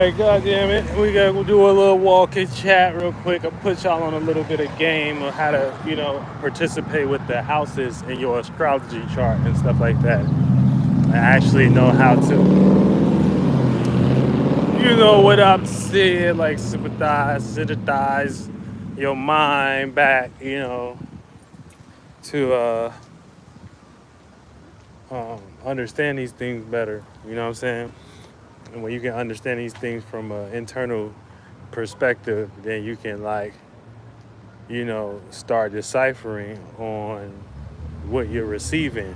Hey, God damn it. We'll do a little walk and chat real quick. I'll put y'all on a little bit of game of how to, participate with the houses in your astrology chart and stuff like that. I actually know how to, what I'm saying, like sympathize, synthesize your mind back, to understand these things better. You know what I'm saying? And when you can understand these things from an internal perspective, then you can start deciphering on what you're receiving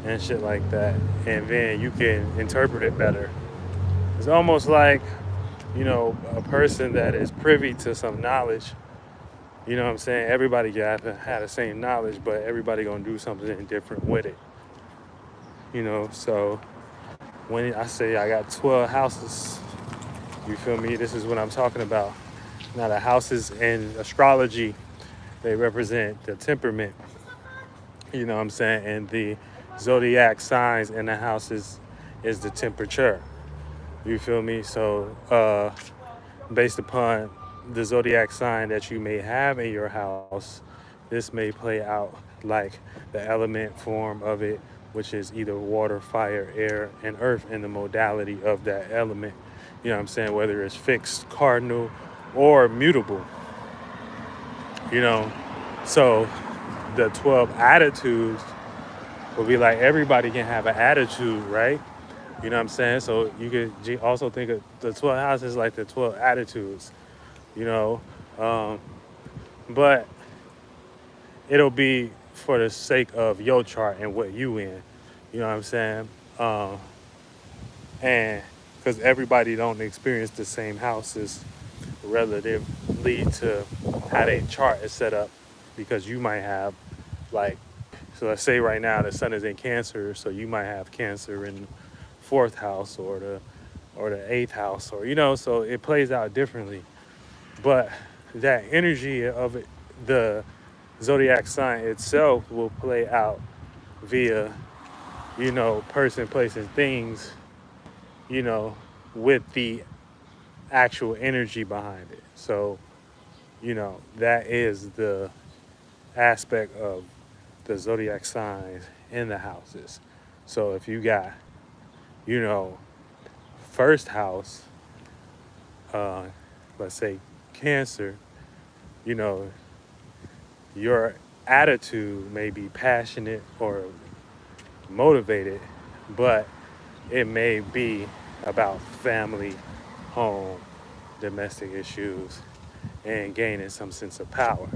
and shit like that. And then you can interpret it better. It's almost like, a person that is privy to some knowledge. You know what I'm saying? Everybody got to have the same knowledge, but everybody gonna do something different with it. So when I say I got 12 houses, you feel me? This is what I'm talking about. Now the houses in astrology, they represent the temperament, you know what I'm saying? And the zodiac signs in the houses is the temperature. You feel me? So based upon the zodiac sign that you may have in your house, this may play out like the element form of it, which is either water, fire, air, and earth, and the modality of that element. You know what I'm saying? Whether it's fixed, cardinal, or mutable, you know. So the 12 attitudes will be like everybody can have an attitude, right? You know what I'm saying? So you could also think of the 12 houses like the 12 attitudes, you know. Um, but it'll be for the sake of your chart and what you in. You know what I'm saying? Um, and because everybody don't experience the same houses relatively to how their chart is set up, because you might have like, so let's say right now the sun is in Cancer, so you might have Cancer in fourth house or the eighth house, or so it plays out differently. But that energy of it, the zodiac sign itself will play out via, person, place, and things, you know, with the actual energy behind it. So, that is the aspect of the zodiac signs in the houses. So if you got, you know, first house, uh, let's say Cancer, you know, your attitude may be passionate or motivated, but it may be about family, home, domestic issues, and gaining some sense of power.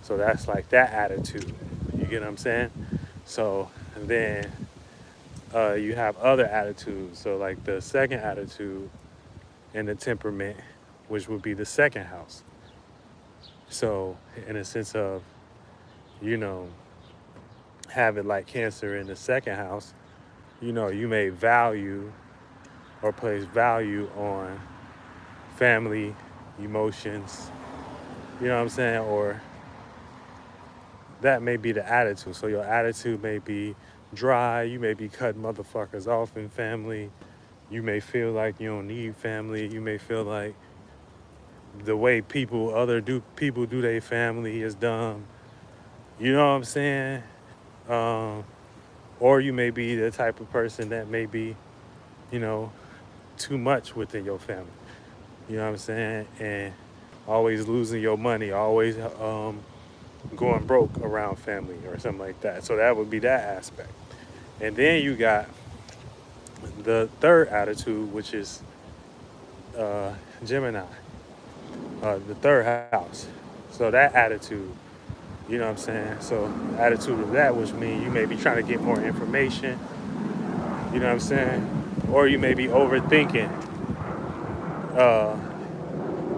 So that's like that attitude. You get what I'm saying? So then you have other attitudes. So like the second attitude and the temperament, which would be the second house. So in a sense of, you know, having like Cancer in the second house, you may value or place value on family, emotions, you know what I'm saying? Or that may be the attitude. So your attitude may be dry, you may be cutting motherfuckers off in family, you may feel like you don't need family, you may feel like the way people do their family is dumb. You know what I'm saying? Um, or you may be the type of person that may be, you know, too much within your family. You know what I'm saying? And always losing your money, always going broke around family or something like that. So that would be that aspect. And then you got the third attitude, which is Gemini, the third house. So that attitude, you know what I'm saying? So attitude of that, which means you may be trying to get more information, you know what I'm saying? Or you may be overthinking. Uh,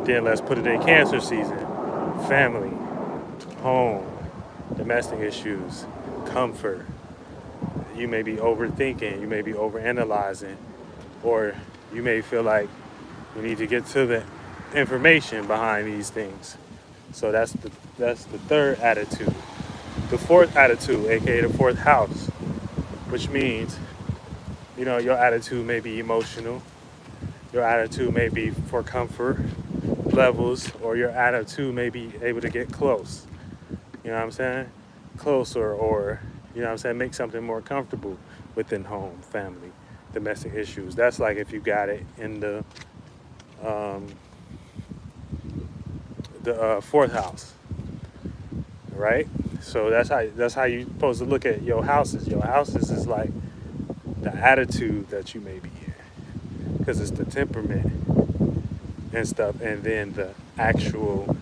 then let's put it in Cancer season. Family, home, domestic issues, comfort. You may be overthinking, you may be overanalyzing, or you may feel like you need to get to the information behind these things. So that's the third attitude. The fourth attitude, aka the fourth house, which means, your attitude may be emotional, Your attitude may be for comfort levels, or your attitude may be able to get close. You know what I'm saying? Closer, or, you know what I'm saying, make something more comfortable within home, family, domestic issues. That's like if you got it in um, the fourth house, right? So that's how you supposed to look at your houses. Your houses is like the attitude that you may be in, because it's the temperament and stuff, and then the actual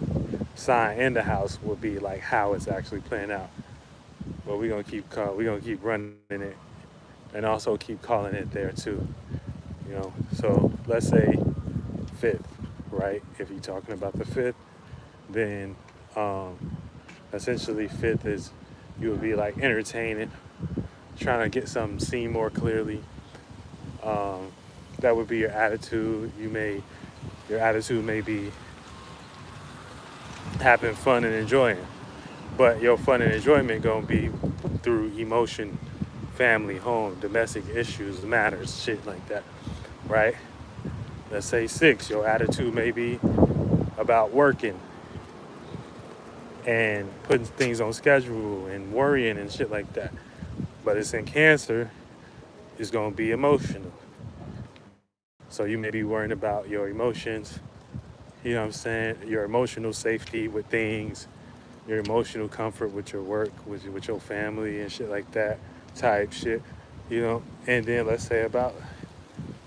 sign in the house will be like how it's actually playing out. But we're gonna keep running it, and also keep calling it there too. So let's say fifth, right? If you're talking about the fifth, then essentially fifth is you would be like entertaining, trying to get something seen more clearly. Um, that would be your attitude. Your attitude may be having fun and enjoying, but your fun and enjoyment gonna be through emotion, family, home, domestic issues, matters, shit like that, right? Let's say six, your attitude may be about working and putting things on schedule and worrying and shit like that. But it's in Cancer, it's gonna be emotional. So you may be worrying about your emotions, you know what I'm saying, your emotional safety with things, your emotional comfort with your work, with your family and shit like that, type shit. And then let's say about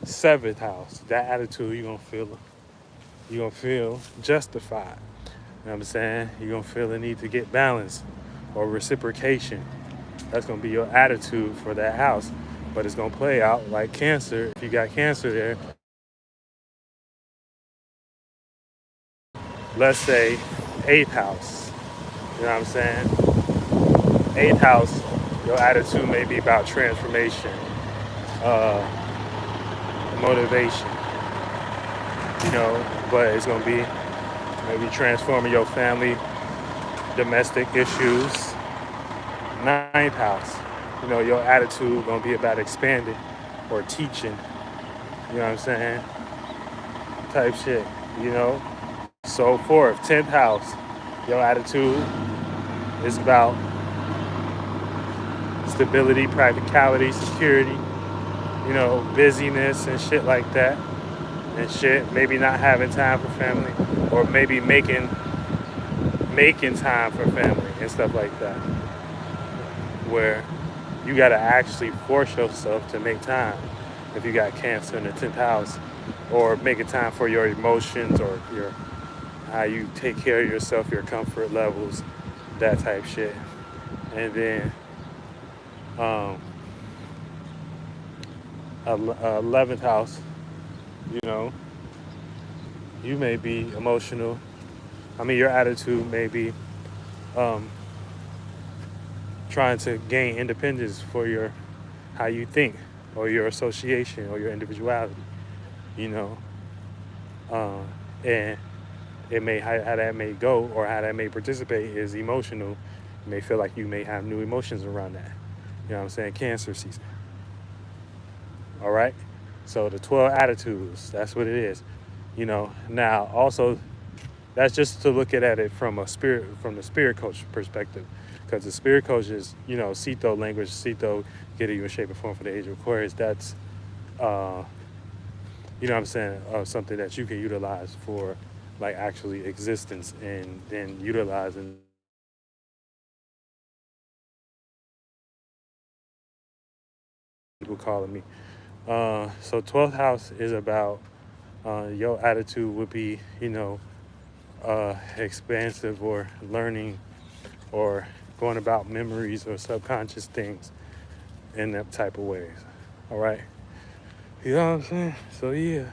seventh house, that attitude you're gonna feel justified. You know what I'm saying? You're gonna feel the need to get balance or reciprocation. That's gonna be your attitude for that house. But it's gonna play out like Cancer. If you got Cancer there, let's say eighth house. You know what I'm saying? Eighth house, your attitude may be about transformation, uh, motivation, but it's gonna be maybe transforming your family, domestic issues. Ninth house, your attitude gonna be about expanding or teaching, you know what I'm saying? Type shit. So fourth, 10th house, your attitude is about stability, practicality, security, busyness and shit like that. And shit, maybe not having time for family, or maybe making time for family and stuff like that. Where you gotta actually force yourself to make time if you got Cancer in the 10th house, or making time for your emotions, or your how you take care of yourself, your comfort levels, that type shit. And then 11th house, you know, you may be emotional. I mean, your attitude may be um, trying to gain independence for your how you think, or your association, or your individuality. You know, and it may how that may go, or how that may participate is emotional. You may feel like you may have new emotions around that. You know what I'm saying? Cancer season. All right. So the 12 attitudes, that's what it is. Now also that's just to look at it from the spirit coach perspective. Because the spirit coach is, Sito language, Sito, get you in shape and form for the age of Aquarius. That's you know what I'm saying, something that you can utilize for like actually existence, and then utilizing people calling me. So 12th house is about your attitude would be, expansive, or learning, or going about memories or subconscious things in that type of ways. All right. You know what I'm saying? So yeah.